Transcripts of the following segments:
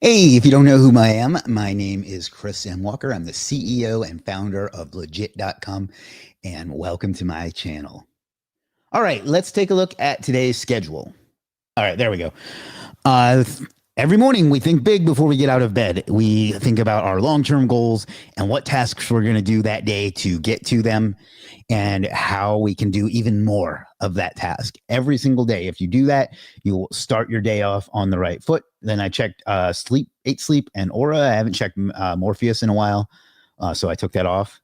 Hey, if you don't know who I am, my name is Chris M. Walker. I'm the CEO and founder of Legiit.com, and welcome to my channel. All right, let's take a look at today's schedule. All right, there we go. Uh, every morning we think big before we get out of bed. We think about our long-term goals and what tasks we're going to do that day to get to them and how we can do even more of that task every single day. If you do that, you'll start your day off on the right foot. Then I checked sleep, sleep, and aura. I haven't checked Morpheus in a while, so I took that off.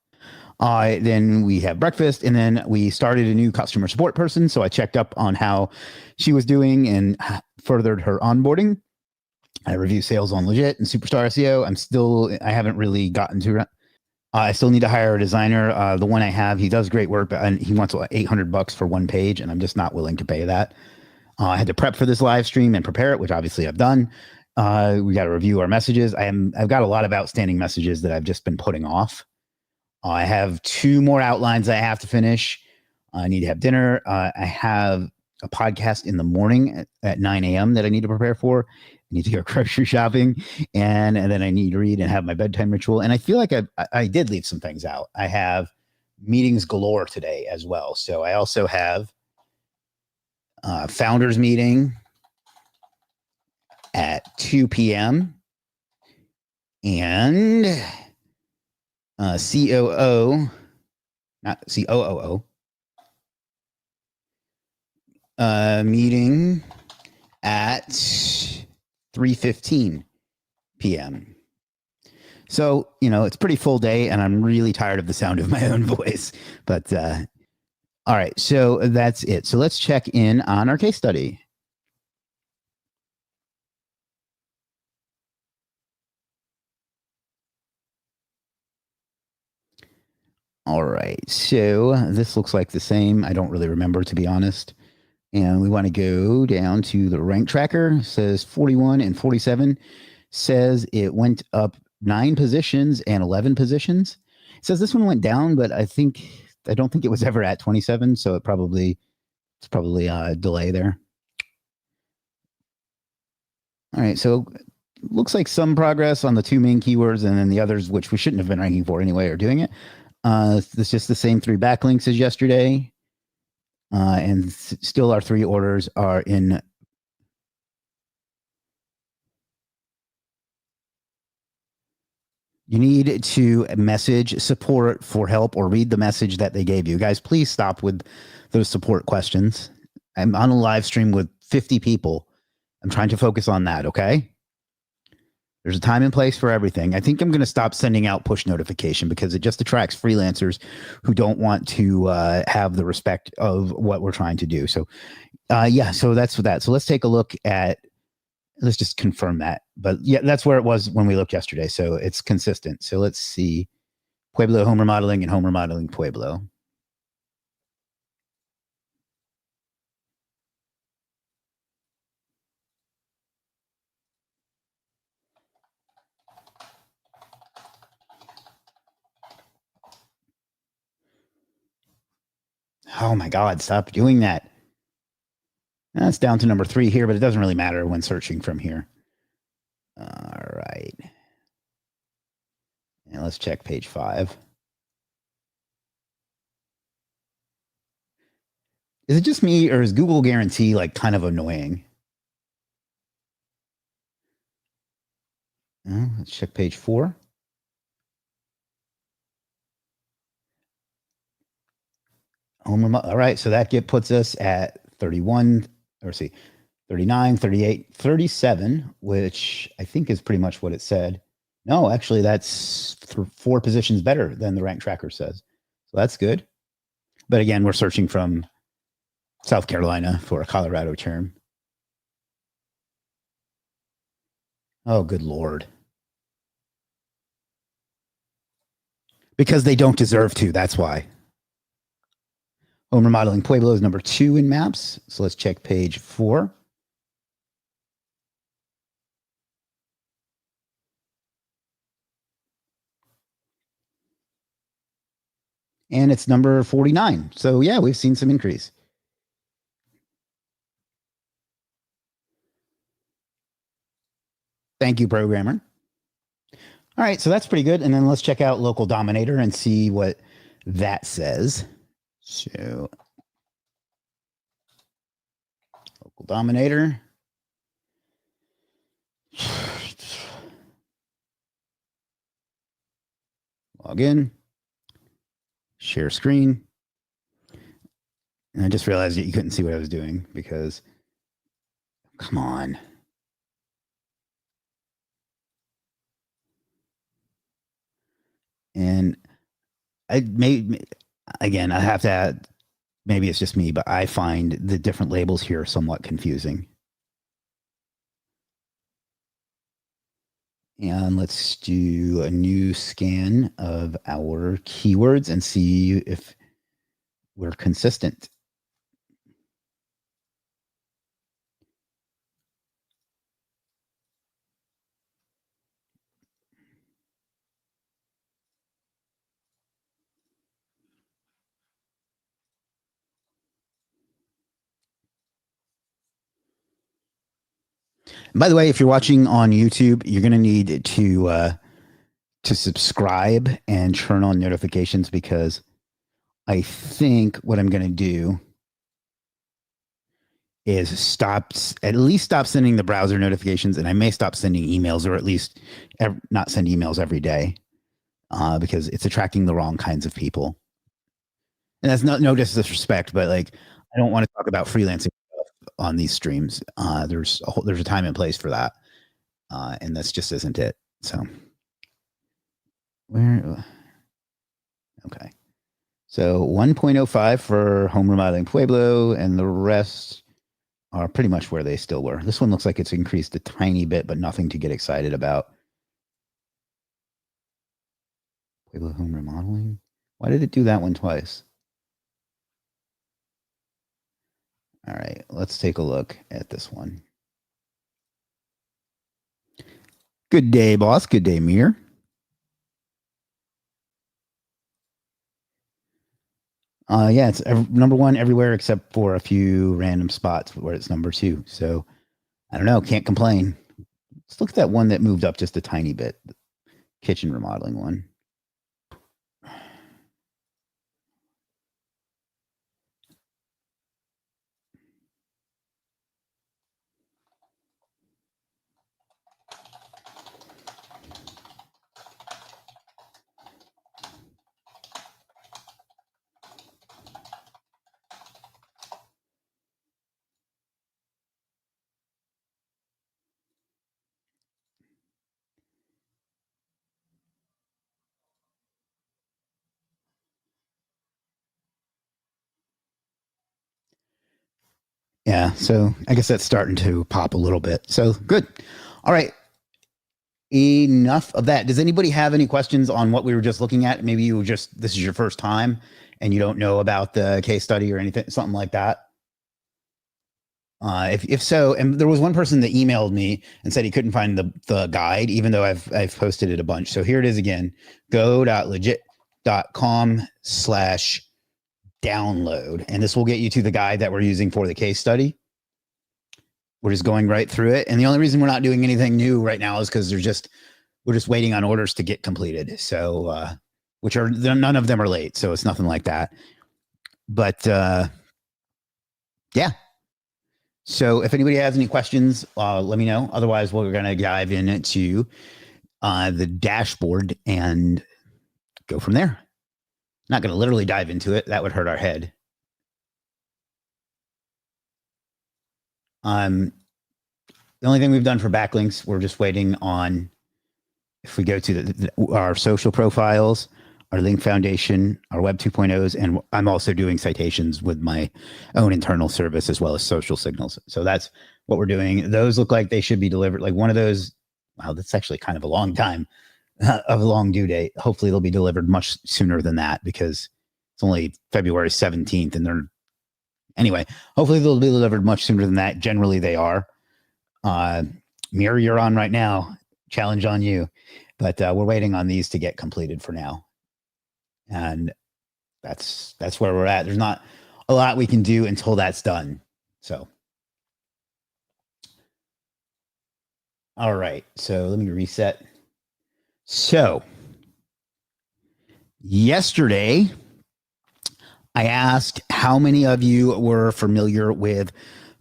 Then we have breakfast, and then we started a new customer support person. So I checked up on how she was doing and furthered her onboarding. I review sales on Legiit and Superstar SEO. I haven't really gotten to it. I still need to hire a designer. The one I have, he does great work, but he wants $800 for one page, and I'm just not willing to pay that. I had to prep for this live stream and prepare it, which obviously I've done. We got to review our messages. I've got a lot of outstanding messages that I've just been putting off. I have 2 more outlines I have to finish. I need to have dinner. I have a podcast in the morning at 9 a.m. that I need to prepare for. I need to go grocery shopping, and then I need to read and have my bedtime ritual. And I feel like I did leave some things out. I have meetings galore today as well. So I also have founders meeting at 2 p.m. and COO, not COOO, meeting at 3:15 p.m. So, it's a pretty full day, and I'm really tired of the sound of my own voice. But all right, so that's it. So let's check in on our case study. All right, so this looks like the same. I don't really remember, to be honest. And we want to go down to the rank tracker. It says 41 and 47. Says it went up 9 positions and 11 positions. It says this one went down, but I don't think it was ever at 27. So it's probably a delay there. All right, so looks like some progress on the 2 main keywords, and then the others, which we shouldn't have been ranking for anyway, are doing it. It's just the same 3 backlinks as yesterday. And still our 3 orders are in. You need to message support for help or read the message that they gave you. Guys, please stop with those support questions. I'm on a live stream with 50 people. I'm trying to focus on that, okay? There's a time and place for everything. I think I'm going to stop sending out push notification because it just attracts freelancers who don't want to have the respect of what we're trying to do. So, so that's that. So let's take a look at, let's just confirm that. But yeah, that's where it was when we looked yesterday. So it's consistent. So let's see. Pueblo home remodeling and home remodeling Pueblo. Oh my God, stop doing that. That's down to number 3 here, but it doesn't really matter when searching from here. All right. And let's check page 5. Is it just me, or is Google Guarantee like kind of annoying? Let's check page 4. All right, so that puts us at 31, or see, 39, 38, 37, which I think is pretty much what it said. No, actually, that's 4 positions better than the rank tracker says. So that's good. But again, we're searching from South Carolina for a Colorado term. Oh, good Lord. Because they don't deserve to, that's why. Home remodeling Pueblo is number 2 in maps. So let's check page 4. And it's number 49. So yeah, we've seen some increase. Thank you, programmer. All right, so that's pretty good. And then let's check out local dominator and see what that says. So local dominator. Log in. Share screen. And I just realized that you couldn't see what I was doing because, come on. And I may, again, I have to add, maybe it's just me, but I find the different labels here somewhat confusing. And let's do a new scan of our keywords and see if we're consistent. By the way, if you're watching on YouTube, you're going to need to subscribe and turn on notifications because I think what I'm going to do is at least stop sending the browser notifications, and I may stop sending emails, or at least not send emails every day because it's attracting the wrong kinds of people. And that's no disrespect, but like I don't want to talk about freelancing on these streams. There's a time and place for that, and this just isn't it. So where? Okay. So 1.05 for home remodeling Pueblo, and the rest are pretty much where they still were. This one looks like it's increased a tiny bit, but nothing to get excited about. Pueblo home remodeling. Why did it do that one twice? All right, let's take a look at this one. Good day, boss. Good day, Mir. Yeah, it's number one everywhere except for a few random spots where it's number two. So I don't know. Can't complain. Let's look at that one that moved up just a tiny bit. The kitchen remodeling one. Yeah, so I guess that's starting to pop a little bit. So good. All right. Enough of that. Does anybody have any questions on what we were just looking at? Maybe this is your first time and you don't know about the case study or anything, something like that. If so, and there was one person that emailed me and said he couldn't find the guide, even though I've posted it a bunch. So here it is again. go.legit.com/download, and this will get you to the guide that we're using for the case study. We're just going right through it, and the only reason we're not doing anything new right now is because we're just waiting on orders to get completed. So, which are none of them are late, so it's nothing like that. But yeah. So if anybody has any questions, let me know. Otherwise, we're going to dive into the dashboard and go from there. Not going to literally dive into it. That would hurt our head. The only thing we've done for backlinks, we're just waiting on, if we go to our social profiles, our link foundation, our web 2.0s, and I'm also doing citations with my own internal service as well as social signals. So that's what we're doing. Those look like they should be delivered. Like one of those, wow, that's actually kind of a long time of a long due date. Hopefully they'll be delivered much sooner than that because it's only February 17th and anyway, hopefully they'll be delivered much sooner than that. Generally they are. Mir, you're on right now. Challenge on you. But we're waiting on these to get completed for now. And that's where we're at. There's not a lot we can do until that's done. So, All right. So let me reset. So yesterday, I asked how many of you were familiar with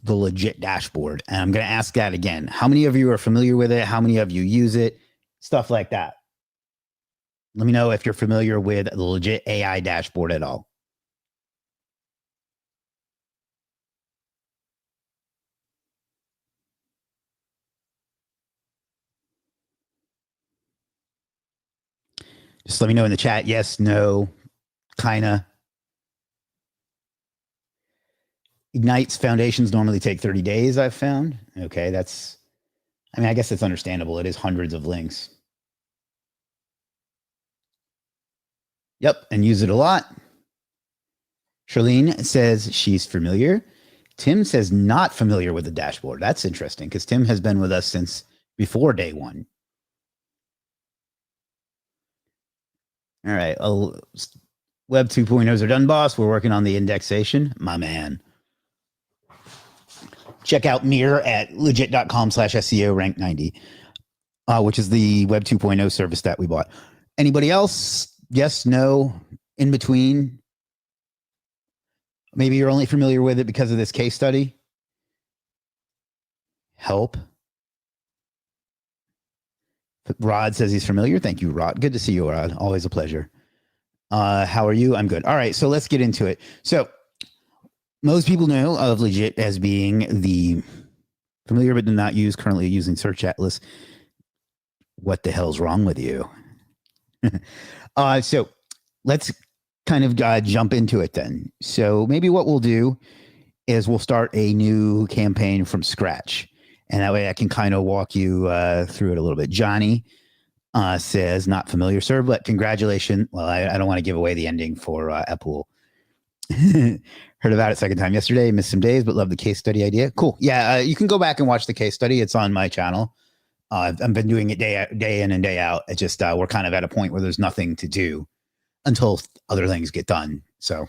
the Legiit dashboard. And I'm going to ask that again. How many of you are familiar with it? How many of you use it? Stuff like that. Let me know if you're familiar with the Legiit AI dashboard at all. Just let me know in the chat. Yes, no, kind of. Ignite's foundations normally take 30 days, I've found. Okay, I guess it's understandable. It is hundreds of links. Yep, and use it a lot. Charlene says she's familiar. Tim says not familiar with the dashboard. That's interesting because Tim has been with us since before day one. All right. Web 2.0s are done, boss. We're working on the indexation. My man. Check out Mirror at legit.com/SEO rank 90, which is the Web 2.0 service that we bought. Anybody else? Yes, no, in between? Maybe you're only familiar with it because of this case study. Help. Rod says he's familiar. Thank you, Rod. Good to see you, Rod. Always a pleasure. How are you? I'm good. All right, so let's get into it. So most people know of Legiit as being the familiar but not used, currently using Search Atlas. What the hell's wrong with you? So let's kind of jump into it then. So maybe what we'll do is we'll start a new campaign from scratch. And that way I can kind of walk you through it a little bit. Johnny says, not familiar, sir, but congratulations. Well, I don't want to give away the ending for Apple. Heard about it second time yesterday. Missed some days, but love the case study idea. Cool. Yeah, you can go back and watch the case study. It's on my channel. I've been doing it day in and day out. It just we're kind of at a point where there's nothing to do until other things get done. So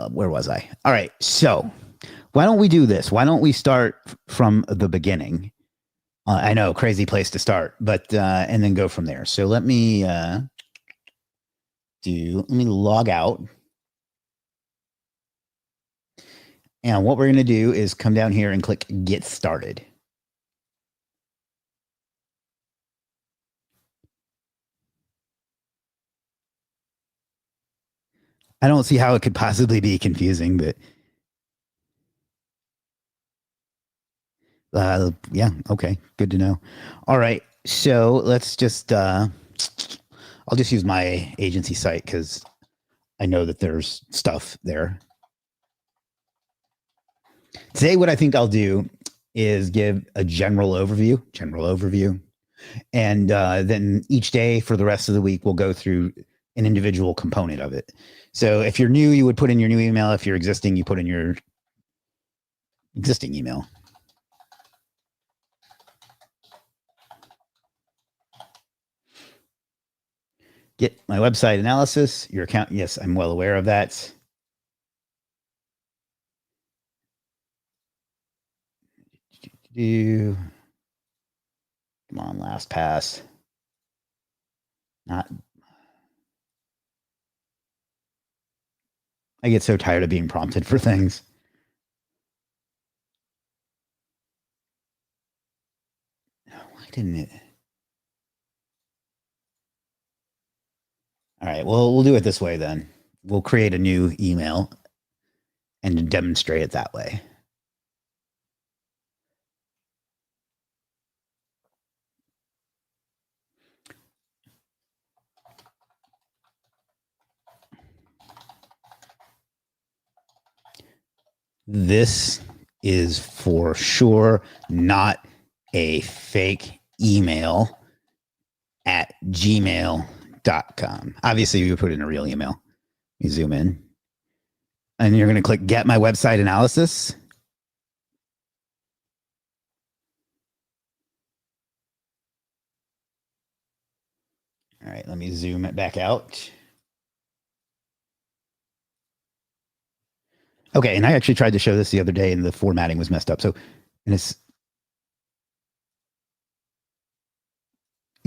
where was I? All right. So why don't we do this? Why don't we start from the beginning? I know, crazy place to start, but and then go from there. So let me log out. And what we're going to do is come down here and click Get Started. I don't see how it could possibly be confusing, but yeah, okay, good to know. All right, so let's just I'll just use my agency site because I know that there's stuff there. Today, what I think I'll do is give a general overview, and then each day for the rest of the week, we'll go through an individual component of it. So if you're new, you would put in your new email. If you're existing, you put in your existing email. Get my website analysis, your account. Yes, I'm well aware of that. Come on, LastPass. Not. I get so tired of being prompted for things. Why didn't it? All right, well, we'll do it this way then. We'll create a new email and demonstrate it that way. This is for sure not a fake email at gmail.com. Obviously, you put in a real email. You zoom in. And you're going to click Get My Website Analysis. All right, let me zoom it back out. Okay, and I actually tried to show this the other day and the formatting was messed up. So, and it's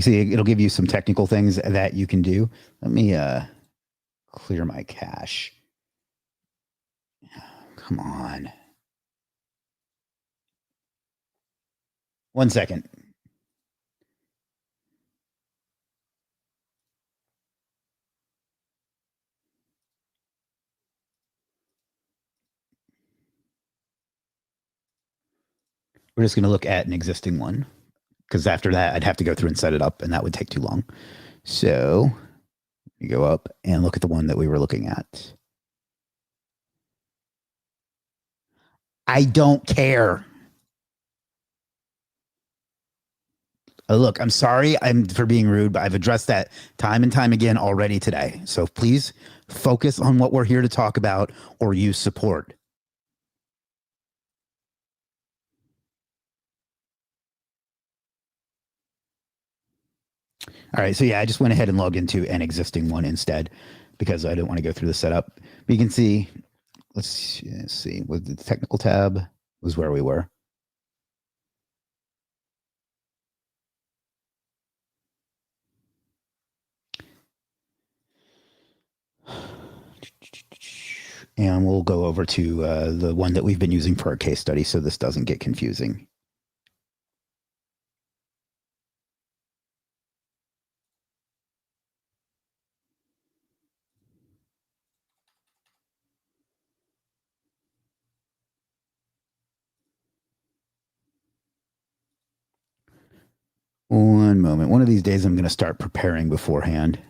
You see, it'll give you some technical things that you can do. Let me clear my cache. Come on. 1 second. We're just going to look at an existing one because after that, I'd have to go through and set it up, and that would take too long. So you go up and look at the one that we were looking at. I don't care. Look, I'm sorry for being rude, but I've addressed that time and time again already today. So please focus on what we're here to talk about or use support. All right. So yeah, I just went ahead and logged into an existing one instead because I don't want to go through the setup. But you can see, let's see, with the technical tab was where we were. And we'll go over to the one that we've been using for our case study so this doesn't get confusing. One moment. One of these days I'm going to start preparing beforehand.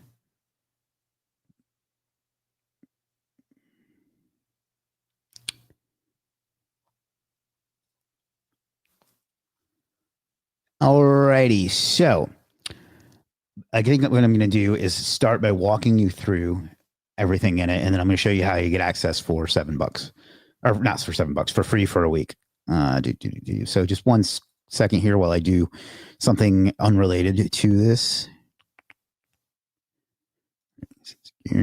Alrighty. So I think what I'm going to do is start by walking you through everything in it, and then I'm going to show you how you get access for $7, or not for $7, for free for a week. So just 1 second here while I do something unrelated to this. Does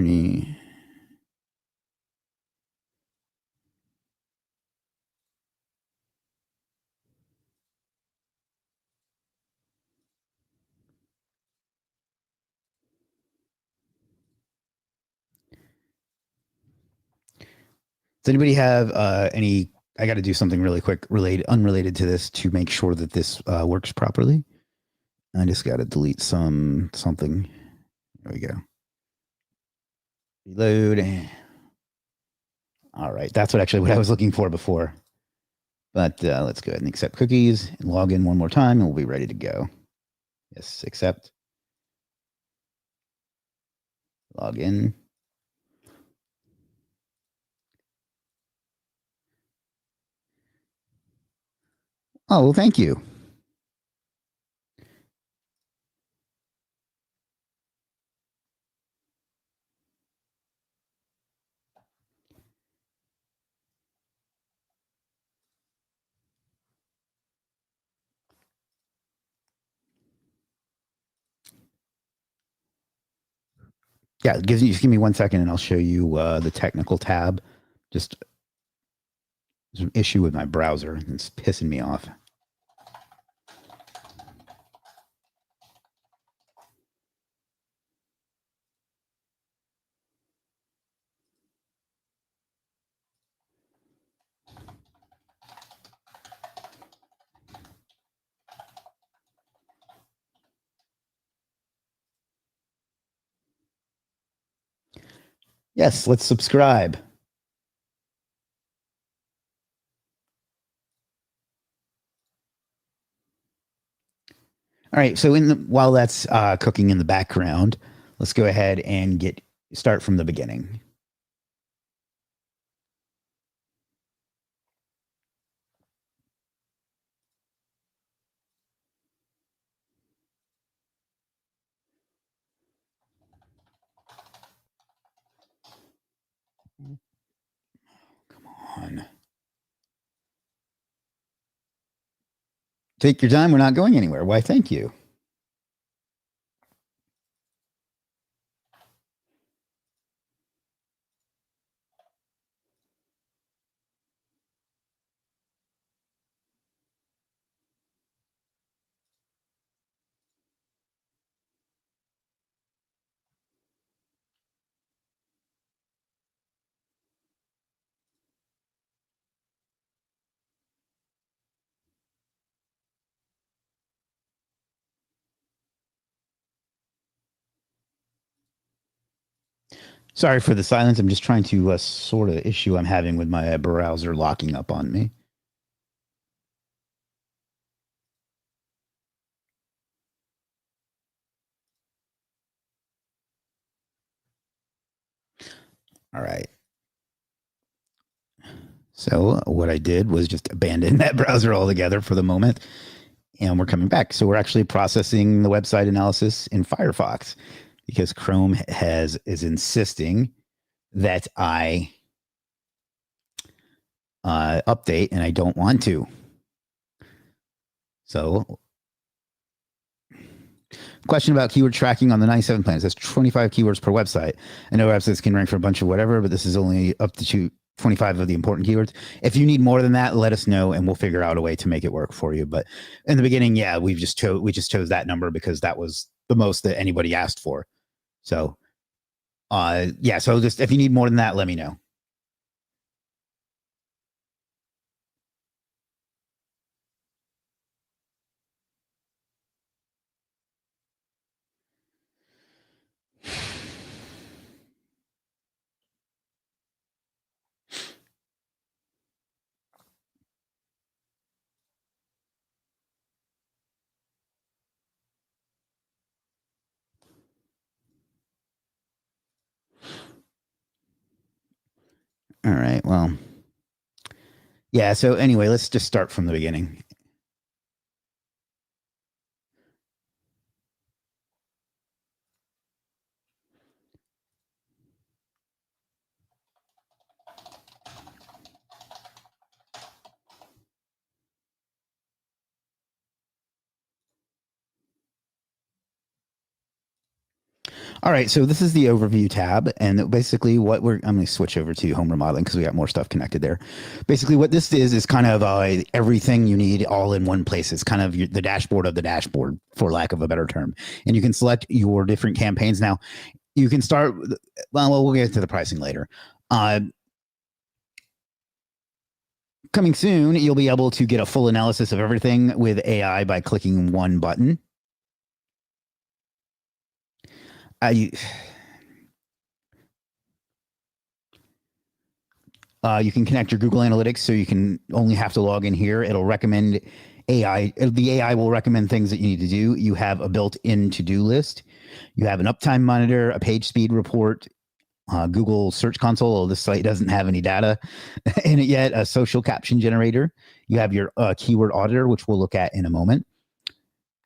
anybody have any? I got to do something really quick, unrelated to this, to make sure that this works properly. I just got to delete something. There we go. Reload. All right, that's what I was looking for before. But let's go ahead and accept cookies and log in one more time, and we'll be ready to go. Yes, accept. Log in. Oh, well, thank you. Yeah, just give me 1 second, and I'll show you the technical tab. Just there's an issue with my browser. It's pissing me off. Yes, let's subscribe. All right. So while that's cooking in the background, let's go ahead and start from the beginning. Come on. Take your time. We're not going anywhere. Why, thank you. Sorry for the silence. I'm just trying to sort of issue I'm having with my browser locking up on me. All right. So what I did was just abandon that browser altogether for the moment, and we're coming back. So we're actually processing the website analysis in Firefox because Chrome is insisting that I update, and I don't want to. So, question about keyword tracking on the 97 plan. It says 25 keywords per website. I know websites can rank for a bunch of whatever, but this is only up to 25 of the important keywords. If you need more than that, let us know and we'll figure out a way to make it work for you. But in the beginning, yeah, we just chose that number because that was the most that anybody asked for. So, yeah, so just if you need more than that, let me know. All right. Well, yeah. So anyway, let's just start from the beginning. All right, so this is the overview tab, and basically I'm going to switch over to home remodeling because we got more stuff connected there. Basically, what this is kind of everything you need all in one place. It's kind of the dashboard of the dashboard, for lack of a better term. And you can select your different campaigns. Now, you can start. Well, we'll get to the pricing later. Coming soon, you'll be able to get a full analysis of everything with AI by clicking one button. You can connect your Google Analytics, so you can only have to log in here. It'll recommend AI. The AI will recommend things that you need to do. You have a built-in to-do list. You have an uptime monitor, a page speed report, Google Search Console. This site doesn't have any data in it yet. A social caption generator. You have your keyword auditor, which we'll look at in a moment.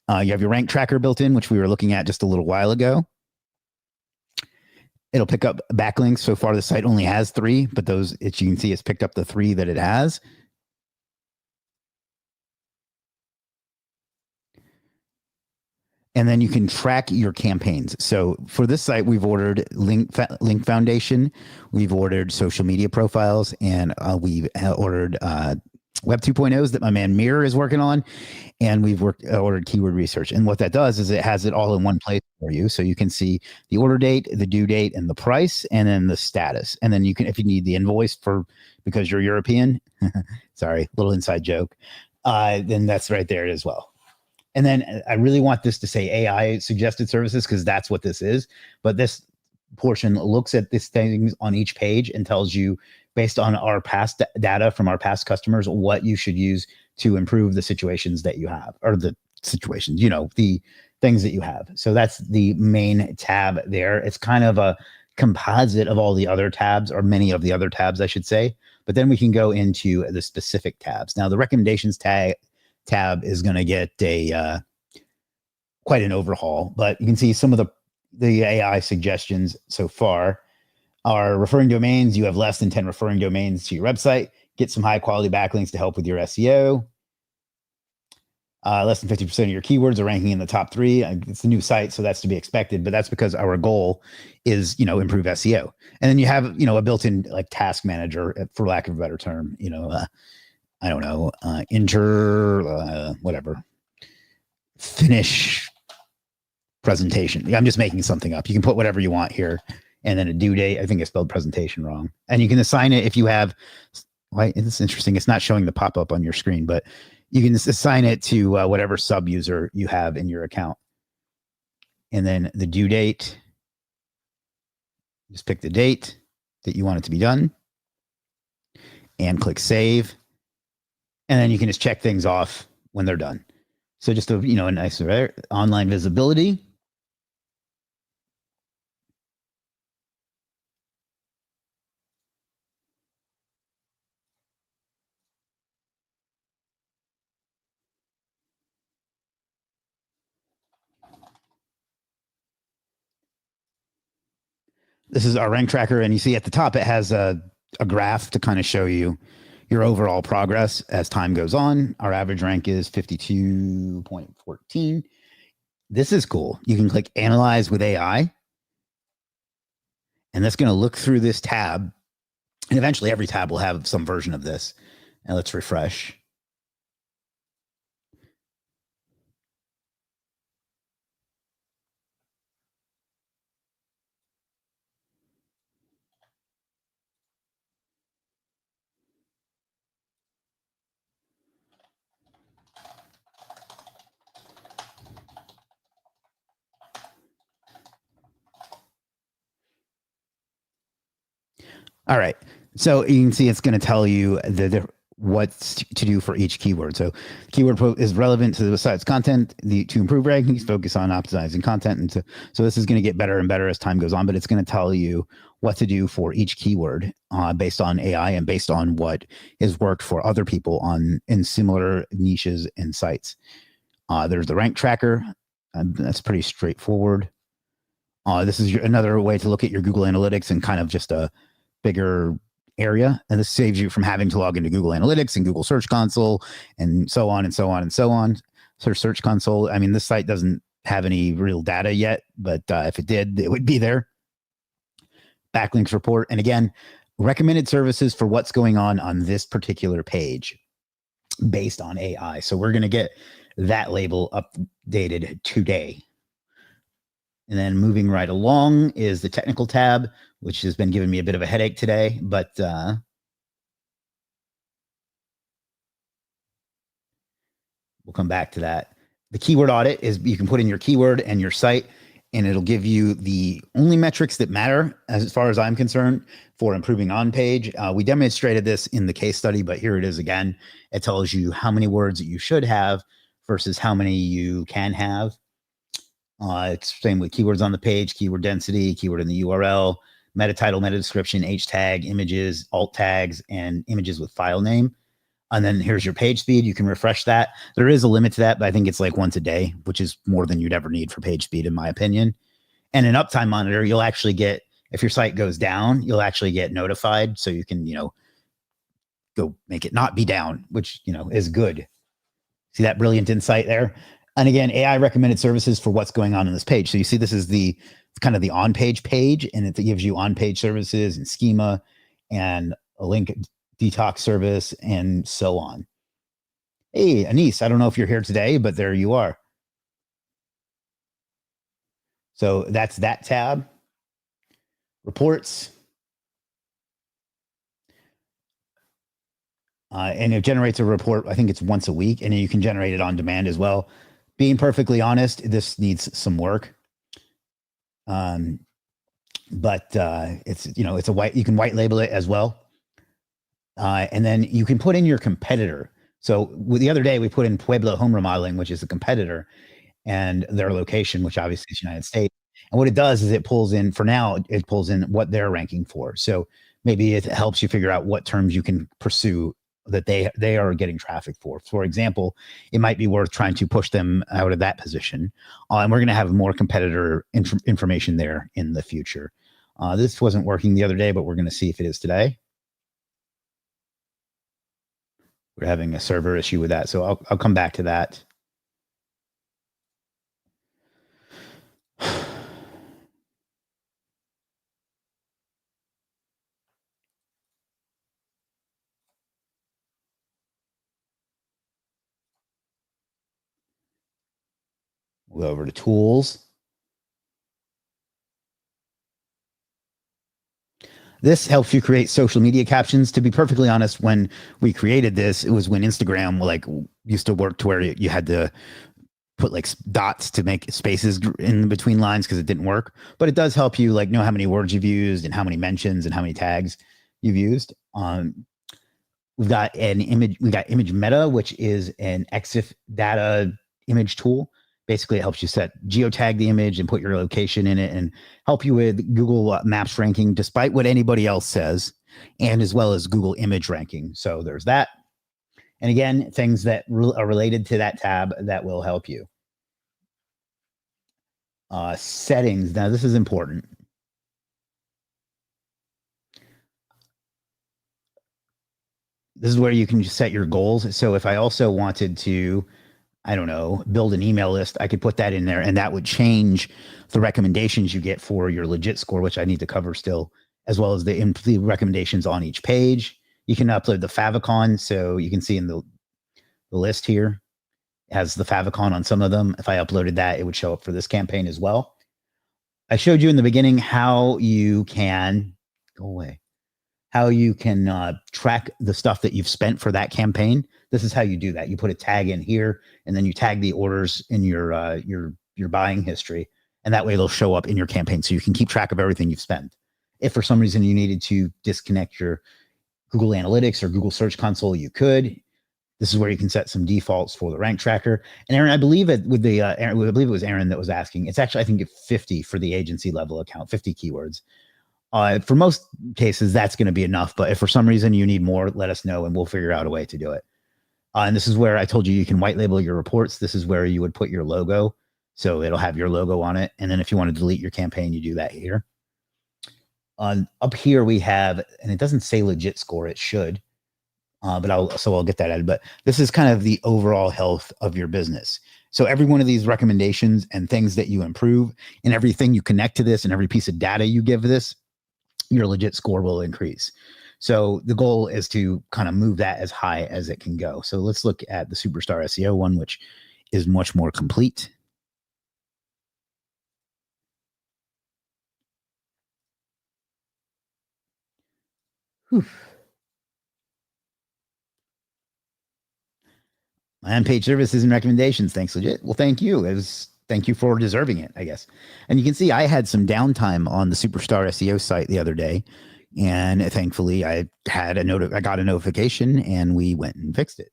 You have your rank tracker built in, which we were looking at just a little while ago. It'll pick up backlinks. So far, the site only has 3, but you can see it's picked up the 3 that it has. And then you can track your campaigns. So for this site, we've ordered link foundation, we've ordered social media profiles, and we've ordered Web 2.0s that my man Mirror is working on, and we've ordered keyword research. And what that does is it has it all in one place for you, so you can see the order date, the due date, and the price, and then the status. And then you can, if you need the invoice because you're European, sorry, little inside joke, then that's right there as well. And then I really want this to say AI suggested services because that's what this is. But this portion looks at these things on each page and tells you, based on our past data from our past customers, what you should use to improve the situations that you have, or the situations, the things that you have. So that's the main tab there. It's kind of a composite of all the other tabs, or many of the other tabs, I should say. But then we can go into the specific tabs. Now, the recommendations tab is going to get quite an overhaul, but you can see some of the AI suggestions so far are referring domains. You have less than 10 referring domains to your website. Get some high quality backlinks to help with your SEO. Less than 50% of your keywords are ranking in the top 3. It's a new site, so that's to be expected, but that's because our goal is, improve SEO. And then you have, a built-in like task manager, for lack of a better term, I don't know, whatever, finish presentation. I'm just making something up. You can put whatever you want here. And then a due date. I think I spelled presentation wrong. And you can assign it if you have, it's interesting. It's not showing the pop-up on your screen, but you can assign it to whatever sub-user you have in your account. And then the due date. Just pick the date that you want it to be done and click save. And then you can just check things off when they're done. So just a nice online visibility. This is our rank tracker, and you see at the top it has a graph to kind of show you your overall progress as time goes on. Our average rank is 52.14. This is cool. You can click Analyze with AI, and that's going to look through this tab. And eventually every tab will have some version of this. And let's refresh. All right. So you can see it's going to tell you what's to do for each keyword. So keyword is relevant to the site's content. To improve rankings, focus on optimizing content. And so this is going to get better and better as time goes on, but it's going to tell you what to do for each keyword based on AI and based on what has worked for other people in similar niches and sites. There's the rank tracker. That's pretty straightforward. This is another way to look at your Google Analytics and kind of just a bigger area. And this saves you from having to log into Google Analytics and Google Search Console and so on and so on and so on. So Search Console, I mean, this site doesn't have any real data yet, but if it did, it would be there. Backlinks report. And again, recommended services for what's going on this particular page based on AI. So we're going to get that label updated today. And then moving right along is the technical tab, which has been giving me a bit of a headache today, but we'll come back to that. The keyword audit is you can put in your keyword and your site, and it'll give you the only metrics that matter as far as I'm concerned for improving on page. We demonstrated this in the case study, but here it is again. It tells you how many words that you should have versus how many you can have. It's same with keywords on the page, keyword density, keyword in the URL, meta title, meta description, H tag, images, alt tags, and images with file name. And then here's your page speed. You can refresh that. There is a limit to that, but I think it's like once a day, which is more than you'd ever need for page speed, in my opinion. And an uptime monitor, you'll actually get, if your site goes down, you'll actually get notified. So you can, go make it not be down, which, is good. See that brilliant insight there? And again, AI recommended services for what's going on this page. So you see, this is the kind of the on-page page, and it gives you on-page services and schema and a link detox service and so on. Hey, Anise, I don't know if you're here today, but there you are. So that's that tab. Reports. And it generates a report. I think it's once a week, and you can generate it on demand as well. Being perfectly honest, this needs some work. But it's, it's you can white label it as well. And then you can put in your competitor. So the other day we put in Pueblo Home Remodeling, which is a competitor, and their location, which obviously is United States. And what it does is it pulls in, for now, it pulls in what they're ranking for. So maybe it helps you figure out what terms you can pursue that they are getting traffic for. For example, it might be worth trying to push them out of that position. And we're going to have more competitor information there in the future. This wasn't working the other day, but we're going to see if it is today. We're having a server issue with that. So I'll come back to that. We'll go over to tools. This helps you create social media captions. To be perfectly honest, when we created this, it was when Instagram used to work to where you had to put like dots to make spaces in between lines because it didn't work. But it does help you like know how many words you've used and how many mentions and how many tags you've used. We've got an image. We got image meta, which is an EXIF data image tool. Basically, it helps you geotag the image and put your location in it and help you with Google Maps ranking, despite what anybody else says, and as well as Google image ranking. So there's that. And again, things that are related to that tab that will help you. Settings. Now, this is important. This is where you can set your goals. So if I also wanted to, I don't know, build an email list, I could put that in there and that would change the recommendations you get for your Legiit score, which I need to cover still, as well as the recommendations on each page. You can upload the favicon. So you can see in the list here, it has the favicon on some of them. If I uploaded that, it would show up for this campaign as well. I showed you in the beginning how you can track the stuff that you've spent for that campaign. This is how you do that. You put a tag in here, and then you tag the orders in your buying history, and that way they'll show up in your campaign, so you can keep track of everything you've spent. If for some reason you needed to disconnect your Google Analytics or Google Search Console, you could. This is where you can set some defaults for the rank tracker. And Aaron, I believe it was Aaron that was asking. It's actually, I think, 50 for the agency level account, 50 keywords. For most cases, that's going to be enough. But if for some reason you need more, let us know and we'll figure out a way to do it. And this is where I told you can white label your reports. This is where you would put your logo. So it'll have your logo on it. And then if you want to delete your campaign, you do that here. Up here we have, and it doesn't say Legiit score, it should. But I'll get that added. But this is kind of the overall health of your business. So every one of these recommendations and things that you improve and everything you connect to this and every piece of data you give this, your Legiit score will increase. So the goal is to kind of move that as high as it can go. So let's look at the Superstar SEO one, which is much more complete. Whew. My on-page services and recommendations. Thanks, Legiit. Well, thank you. Thank you for deserving it, I guess. And you can see I had some downtime on the Superstar SEO site the other day, and thankfully I got a notification, and we went and fixed it.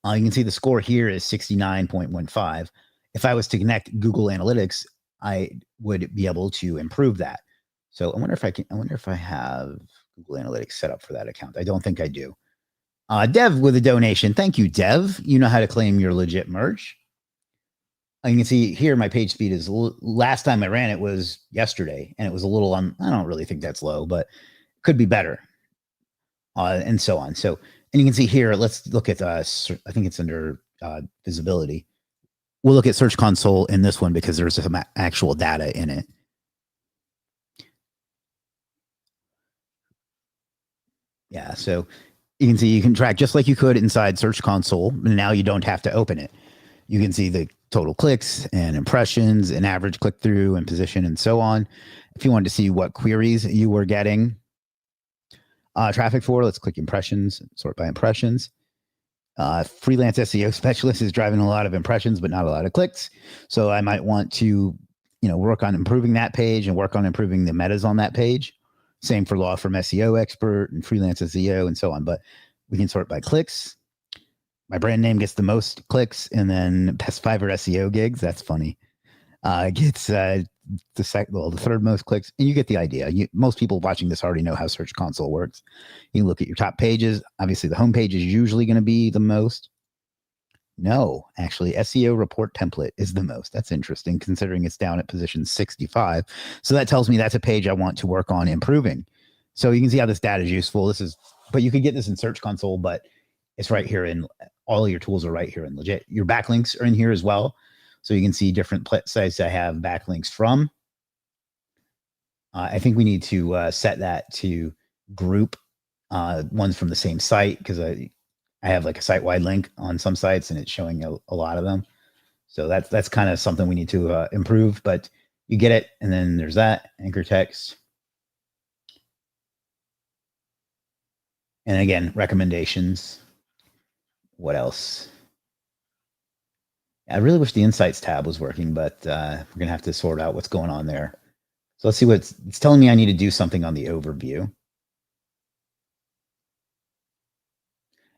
You can see the score here is 69.15. If I was to connect Google Analytics, I would be able to improve that. So I wonder if I have Google Analytics set up for that account. I don't think I do. Dev with a donation. Thank you, Dev. You know how to claim your Legiit merch. You can see here my page speed is last time I ran it was yesterday, and it was a little I don't really think that's low, but could be better, and so on. So, and you can see here, let's look at I think it's under visibility. We'll look at Search Console in this one because there's some actual data in it. Yeah, so you can see you can track just like you could inside Search Console, but now you don't have to open it. You can see the total clicks and impressions and average click-through and position and so on. If you wanted to see what queries you were getting traffic for, let's click impressions, sort by impressions. Freelance SEO specialist is driving a lot of impressions, but not a lot of clicks. So I might want to, work on improving that page and work on improving the metas on that page. Same for law firm SEO expert and freelance SEO and so on. But we can sort by clicks. My brand name gets the most clicks, and then best Fiverr SEO gigs. That's funny. Gets the third most clicks, and you get the idea. Most people watching this already know how Search Console works. You can look at your top pages. Obviously, the home page is usually going to be the most. No, actually, SEO report template is the most. That's interesting, considering it's down at position 65. So that tells me that's a page I want to work on improving. So you can see how this data is useful. But you could get this in Search Console, but it's right here in all of your tools are right here in Legiit. Your backlinks are in here as well. So you can see different sites I have backlinks from. I think we need to set that to group ones from the same site, because I have like a site-wide link on some sites and it's showing a lot of them. So that's kind of something we need to improve, but you get it. And then there's that anchor text. And again, recommendations. What else? I really wish the Insights tab was working, but we're going to have to sort out what's going on there. So let's see what it's telling me. I need to do something on the overview.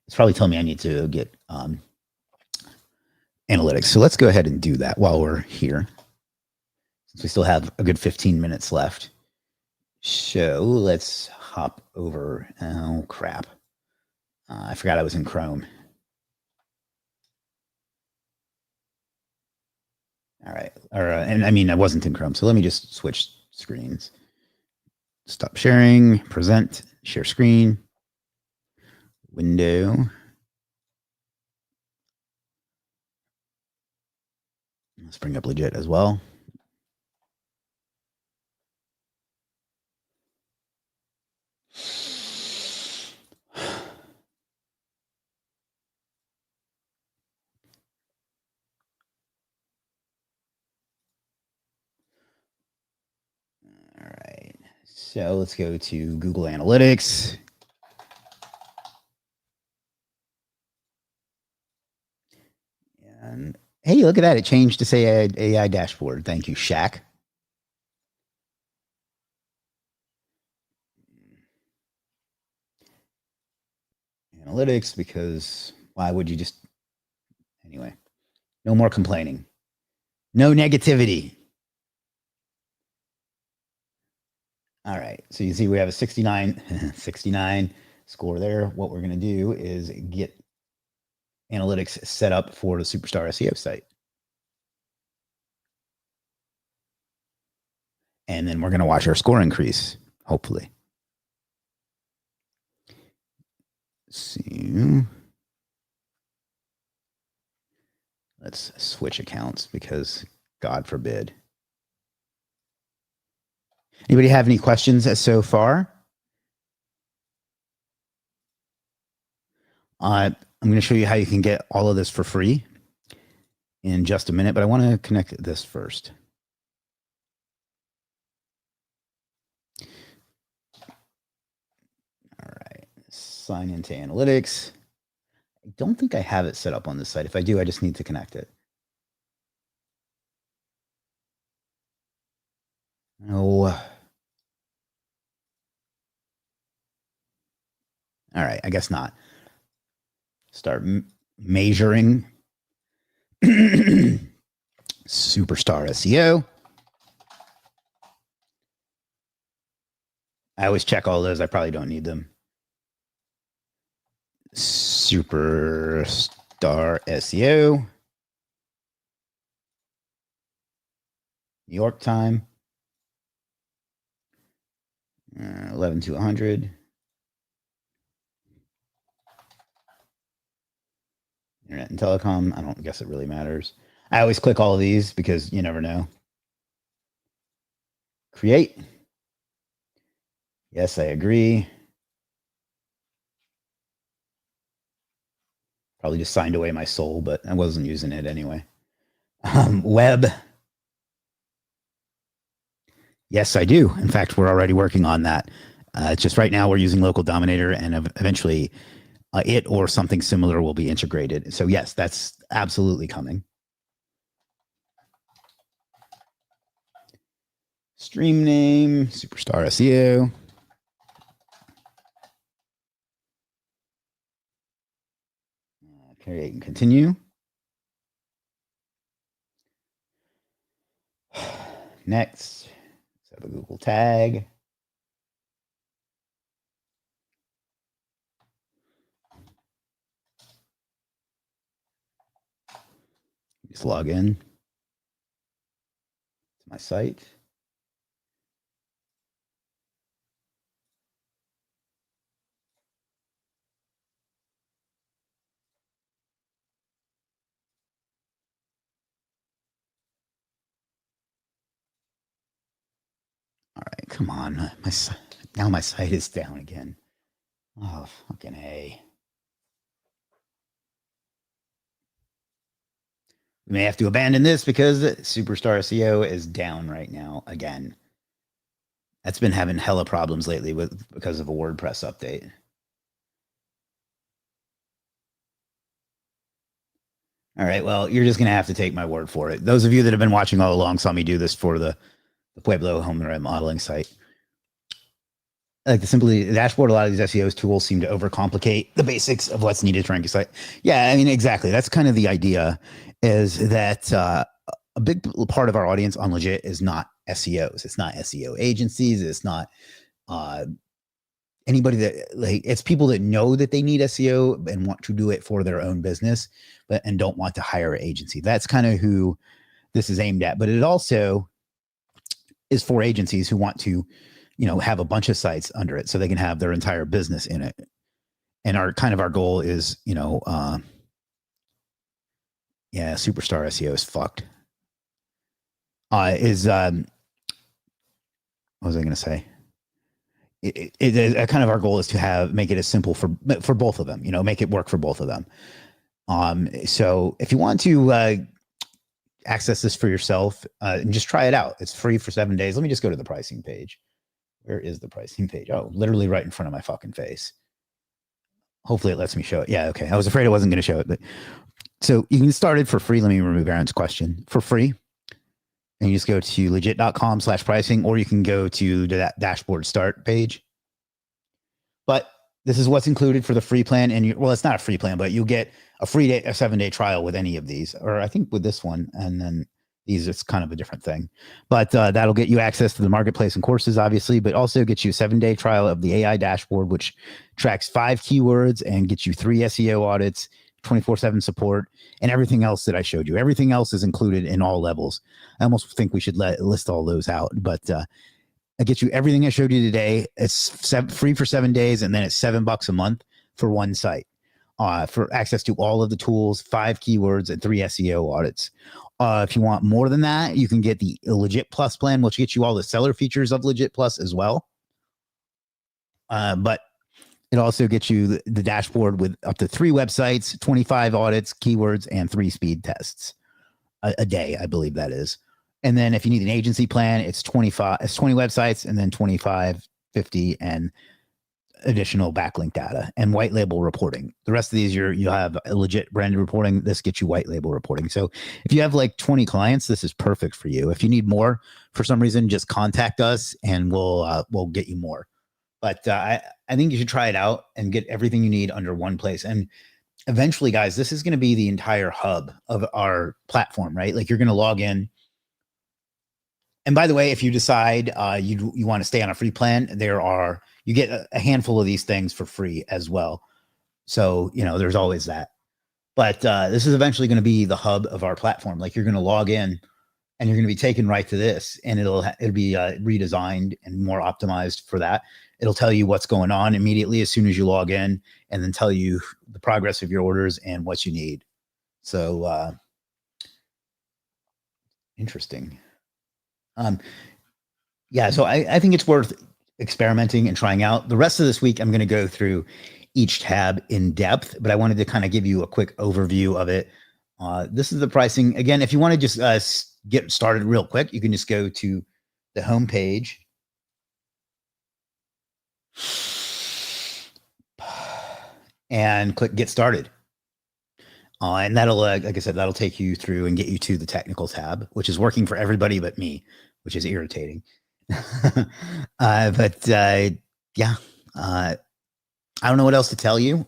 It's probably telling me I need to get analytics. So let's go ahead and do that while we're here. Since we still have a good 15 minutes left. So let's hop over. Oh, crap. I forgot I was in Chrome. All right. And I mean, I wasn't in Chrome. So let me just switch screens. Stop sharing, present, share screen, window. Let's bring up Legiit as well. All right. So let's go to Google Analytics. And hey, look at that. It changed to say AI dashboard. Thank you, Shaq. Analytics, because why would you just. Anyway, no more complaining. No negativity. All right. So you see we have a 69 score there. What we're going to do is get analytics set up for the Superstar SEO site. And then we're going to watch our score increase, hopefully. So let's switch accounts because God forbid. Anybody have any questions so far? I'm going to show you how you can get all of this for free in just a minute, but I want to connect this first. All right, sign into analytics. I don't think I have it set up on this site. If I do, I just need to connect it. No. All right, I guess not. Start measuring Superstar SEO. I always check all those. I probably don't need them. Superstar SEO. New York time. 11 to 100. Internet and telecom. I don't guess it really matters. I always click all of these because you never know. Create. Yes, I agree. Probably just signed away my soul, but I wasn't using it anyway. Web. Yes, I do. In fact, we're already working on that. It's just right now we're using Local Dominator, and eventually it or something similar will be integrated. So yes, that's absolutely coming. Stream name, Superstar SEO. Create and continue. Next, let's have a Google tag. Just log in to my site. All right, come on. Now my site is down again. Oh, fucking A. We may have to abandon this because Superstar SEO is down right now again. That's been having hella problems lately because of a WordPress update. All right. Well, you're just going to have to take my word for it. Those of you that have been watching all along saw me do this for the Pueblo home remodeling site. Like the dashboard, a lot of these SEOs tools seem to overcomplicate the basics of what's needed to rank a site. Yeah, I mean, exactly. That's kind of the idea, is that a big part of our audience on Legiit is not SEOs. It's not SEO agencies. It's not anybody that, like, it's people that know that they need SEO and want to do it for their own business, and don't want to hire an agency. That's kind of who this is aimed at. But it also is for agencies who want to, have a bunch of sites under it so they can have their entire business in it. And our goal is, superstar SEO is fucked. What was I going to say? Kind of our goal is to make it as simple for both of them, make it work for both of them. So if you want to access this for yourself, and just try it out, it's free for 7 days. Let me just go to the pricing page. Where is the pricing page? Oh, literally right in front of my fucking face. Hopefully it lets me show it. Yeah, okay. I was afraid it wasn't going to show it, but so you can start it for free. Let me remove Aaron's question for free. And you just go to legiit.com/pricing, or you can go to that dashboard start page. But this is what's included for the free plan. And well, it's not a free plan, but you'll get a free 7-day trial with any of these, or I think with this one. And then these, it's kind of a different thing, but that'll get you access to the marketplace and courses, obviously, but also get you a 7-day trial of the AI dashboard, which tracks 5 keywords and gets you 3 SEO audits, 24/7 support, and everything else that I showed you. Everything else is included in all levels. I almost think we should list all those out, but I get you everything I showed you today. It's free for 7 days, and then it's $7 a month for one site, for access to all of the tools, 5 keywords, and 3 SEO audits. If you want more than that, you can get the Legiit Plus plan, which gets you all the seller features of Legiit Plus as well. But it also gets you the dashboard with up to 3 websites, 25 audits, keywords, and 3 speed tests a day, I believe that is. And then if you need an agency plan, it's 20 websites, and then 25, 50, and additional backlink data and white label reporting. The rest of these, you'll have a Legiit branded reporting. This gets you white label reporting. So if you have like 20 clients, this is perfect for you. If you need more for some reason, just contact us and we'll get you more. But I think you should try it out and get everything you need under one place. And eventually, guys, this is going to be the entire hub of our platform, right? Like, you're going to log in. And by the way, if you decide you want to stay on a free plan, you get a handful of these things for free as well. So, there's always that. But this is eventually going to be the hub of our platform. Like, you're going to log in and you're going to be taken right to this, and it'll be redesigned and more optimized for that. It'll tell you what's going on immediately as soon as you log in, and then tell you the progress of your orders and what you need. So interesting. Yeah, so I think it's worth experimenting and trying out. The rest of this week, I'm going to go through each tab in depth, but I wanted to kind of give you a quick overview of it. This is the pricing. Again, if you want to just get started real quick, you can just go to the home page. And click get started. And that'll, like I said, that'll take you through and get you to the technical tab, which is working for everybody but me, which is irritating. Yeah, I don't know what else to tell you.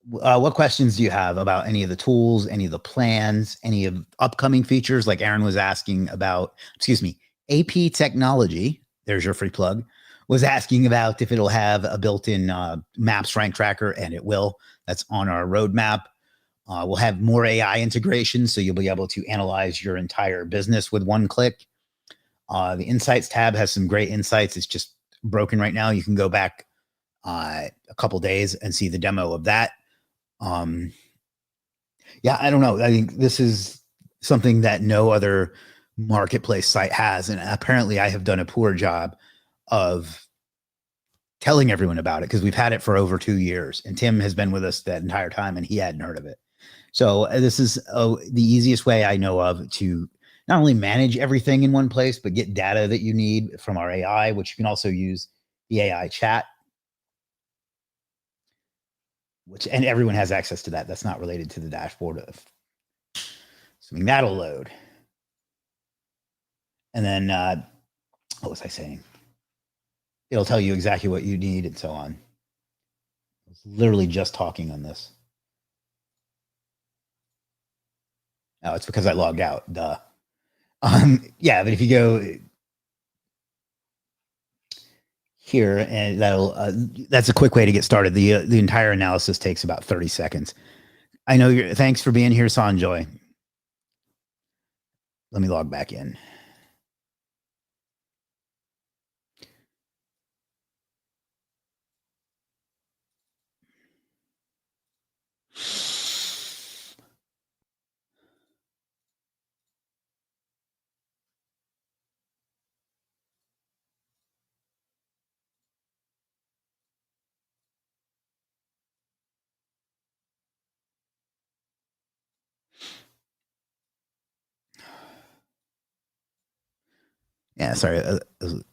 What questions do you have about any of the tools, any of the plans, any of upcoming features? Like Aaron was asking about, AP Technology, there's your free plug, was asking about if it'll have a built-in maps rank tracker, and it will. That's on our roadmap. We'll have more AI integration, so you'll be able to analyze your entire business with one click. The Insights tab has some great insights. It's just broken right now. You can go back a couple days and see the demo of that. Yeah, I don't know. I think this is something that no other marketplace site has, and apparently I have done a poor job of telling everyone about it, because we've had it for over 2 years, and Tim has been with us that entire time, and he hadn't heard of it. So this is the easiest way I know of to not only manage everything in one place, but get data that you need from our AI, which you can also use the AI chat. and everyone has access to that. That's not related to the dashboard. Assuming that'll load. And then, what was I saying? It'll tell you exactly what you need and so on. I was literally just talking on this. Oh, it's because I logged out. Duh. Yeah, but if you go here, and that's a quick way to get started. The entire analysis takes about 30 seconds. I know thanks for being here, Sanjoy. Let me log back in. Yeah, sorry. I was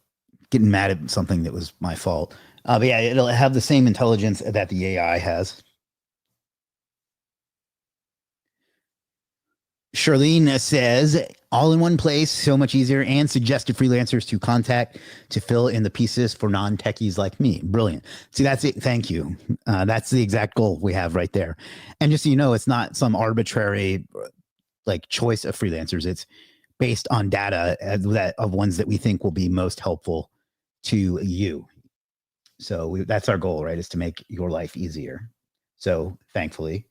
getting mad at something that was my fault. But yeah, it'll have the same intelligence that the AI has. Charlene says, all in one place, so much easier, and suggested freelancers to contact to fill in the pieces for non-techies like me. Brilliant. See, that's it. Thank you. That's the exact goal we have right there. And just so you know, it's not some arbitrary like choice of freelancers. It's based on data of ones that we think will be most helpful to you. So that's our goal, right? Is to make your life easier. So thankfully,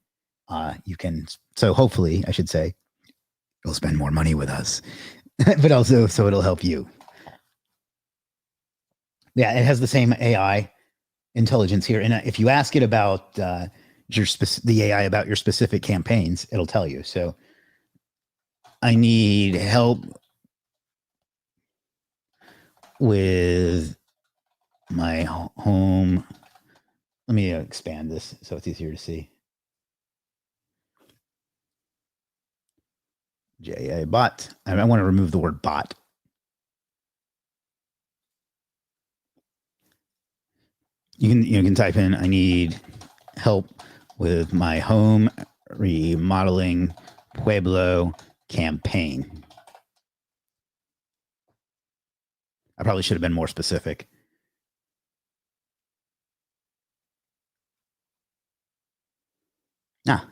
you can. So hopefully, I should say, you'll spend more money with us, but also so it'll help you. Yeah, it has the same AI intelligence here, and if you ask it about the AI about your specific campaigns, it'll tell you. So I need help with my home. Let me expand this so it's easier to see. JA bot. I want to remove the word bot. You can type in, I need help with my home remodeling Pueblo campaign. I probably should have been more specific.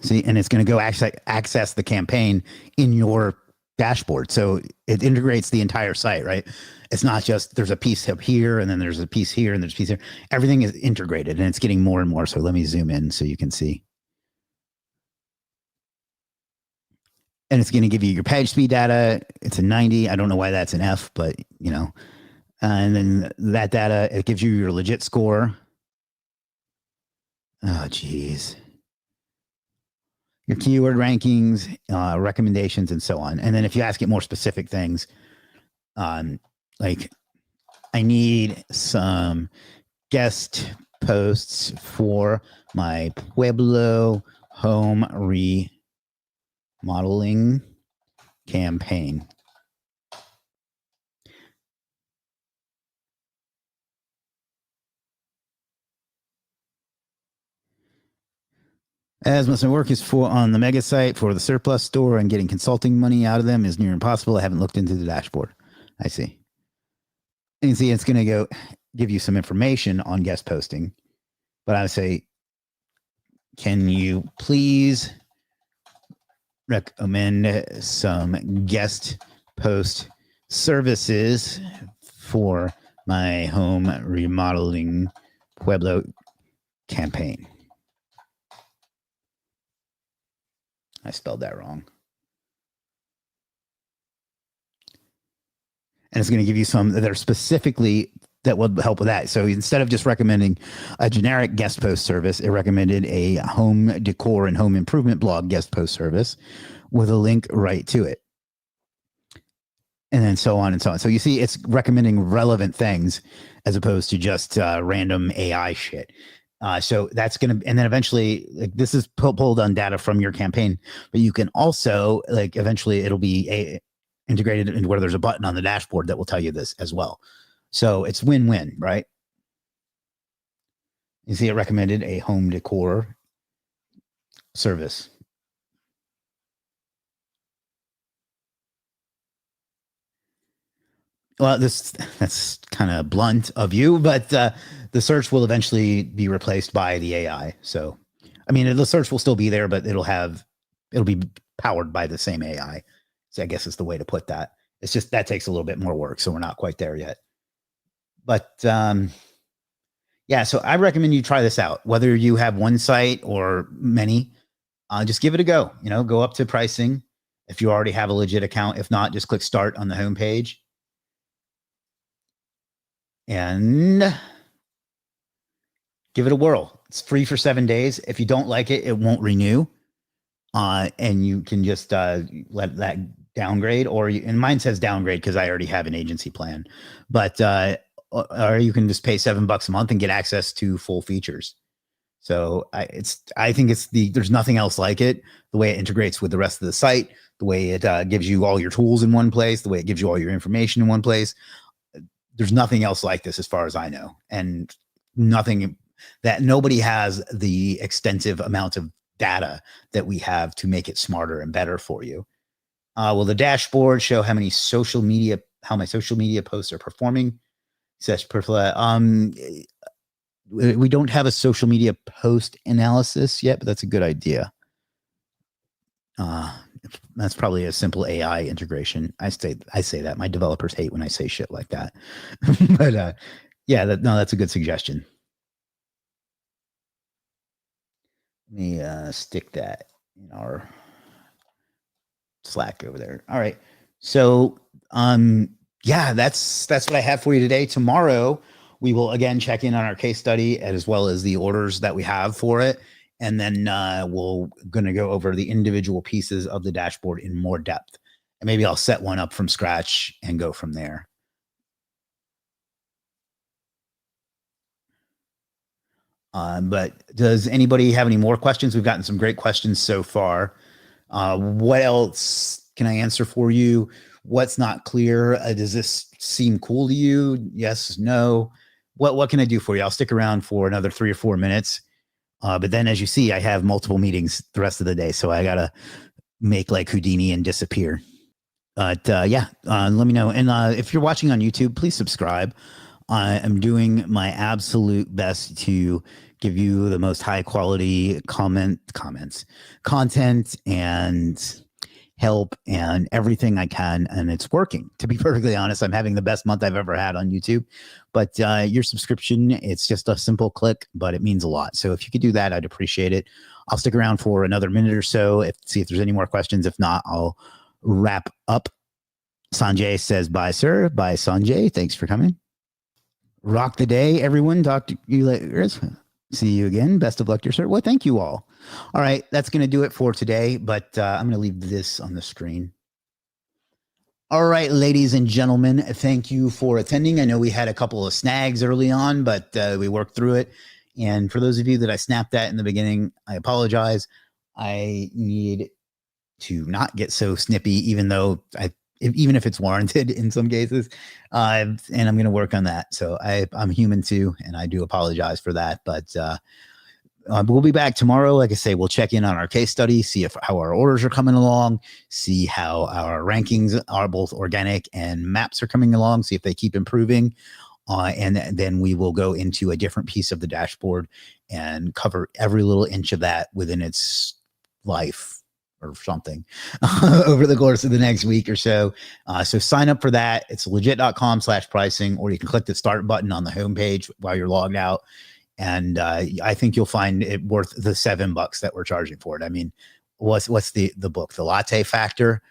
See, and it's going to go access the campaign in your dashboard. So it integrates the entire site, right? It's not just there's a piece up here and then there's a piece here and there's a piece here. Everything is integrated and it's getting more and more. So let me zoom in so you can see. And it's going to give you your page speed data. It's a 90. I don't know why that's an F, but you know. And then that data, it gives you your Legiit score. Oh, geez. Your keyword rankings, recommendations, and so on. And then if you ask it more specific things, like I need some guest posts for my Pueblo home remodeling campaign. As most of my work is on the mega site for the surplus store, and getting consulting money out of them is near impossible. I haven't looked into the dashboard. I see. And you see, it's going to go give you some information on guest posting, but I would say, can you please recommend some guest post services for my home remodeling Pueblo campaign? I spelled that wrong. And it's going to give you some that are specifically that will help with that. So instead of just recommending a generic guest post service, it recommended a home decor and home improvement blog guest post service with a link right to it. And then so on and so on. So you see, it's recommending relevant things as opposed to just random AI shit. So that's going to, and then eventually, like this is pulled on data from your campaign, but you can also, like, eventually it'll be integrated into where there's a button on the dashboard that will tell you this as well. So it's win-win, right? You see, it recommended a home decor service. Well, that's kind of blunt of you, but the search will eventually be replaced by the AI. So, I mean, the search will still be there, but it'll be powered by the same AI. So I guess is the way to put that. It's just that takes a little bit more work, so we're not quite there yet. But yeah, so I recommend you try this out. Whether you have one site or many, just give it a go. You know, go up to pricing if you already have a legit account. If not, just click start on the homepage and give it a whirl. It's free for 7 days. If you don't like it, it won't renew. And you can just let that downgrade, and mine says downgrade because I already have an agency plan, but or you can just pay $7 a month and get access to full features. So I think there's nothing else like it. The way it integrates with the rest of the site, the way it gives you all your tools in one place, the way it gives you all your information in one place. There's nothing else like this as far as I know, and nobody has the extensive amount of data that we have to make it smarter and better for you. Will the dashboard show how my social media posts are performing? Says we don't have a social media post analysis yet, but that's a good idea. That's probably a simple AI integration. I say that my developers hate when I say shit like that, but yeah, that's a good suggestion. Let me stick that in our Slack over there. All right. So, yeah, that's what I have for you today. Tomorrow, we will again check in on our case study as well as the orders that we have for it. And then we're going to go over the individual pieces of the dashboard in more depth. And maybe I'll set one up from scratch and go from there. But does anybody have any more questions? We've gotten some great questions so far. What else can I answer for you? What's not clear? Does this seem cool to you? Yes, no. What can I do for you? I'll stick around for another 3 or 4 minutes. But then, as you see, I have multiple meetings the rest of the day, so I gotta make like Houdini and disappear. But yeah, let me know. And if you're watching on YouTube, please subscribe. I am doing my absolute best to give you the most high quality content and help and everything I can. And it's working. To be perfectly honest, I'm having the best month I've ever had on YouTube. But your subscription, it's just a simple click, but it means a lot. So if you could do that, I'd appreciate it. I'll stick around for another minute or so, see if there's any more questions. If not, I'll wrap up. Sanjay says, bye, sir. Bye, Sanjay. Thanks for coming. Rock the day, everyone. Talk to you later. See you again. Best of luck to your sir. Well, thank you all. All right, that's going to do it for today, but I'm going to leave this on the screen. All right, ladies and gentlemen, thank you for attending. I know we had a couple of snags early on, but we worked through it. And for those of you that I snapped at in the beginning, I apologize. I need to not get so snippy, even if it's warranted in some cases. And I'm going to work on that. So I'm human too, and I do apologize for that. But we'll be back tomorrow. Like I say, we'll check in on our case study, see how our orders are coming along, see how our rankings are, both organic and maps are coming along, see if they keep improving. And then we will go into a different piece of the dashboard and cover every little inch of that within its life or something over the course of the next week or so. So sign up for that. It's legit.com/pricing, or you can click the start button on the homepage while you're logged out. And I think you'll find it worth the $7 that we're charging for it. I mean, what's the book, The Latte Factor?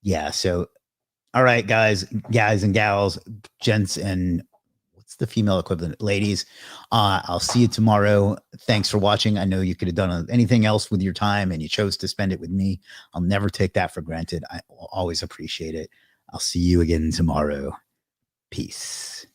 Yeah. So, all right, guys and gals, gents, and what's the female equivalent? Ladies, I'll see you tomorrow. Thanks for watching. I know you could have done anything else with your time and you chose to spend it with me. I'll never take that for granted. I will always appreciate it. I'll see you again tomorrow. Peace.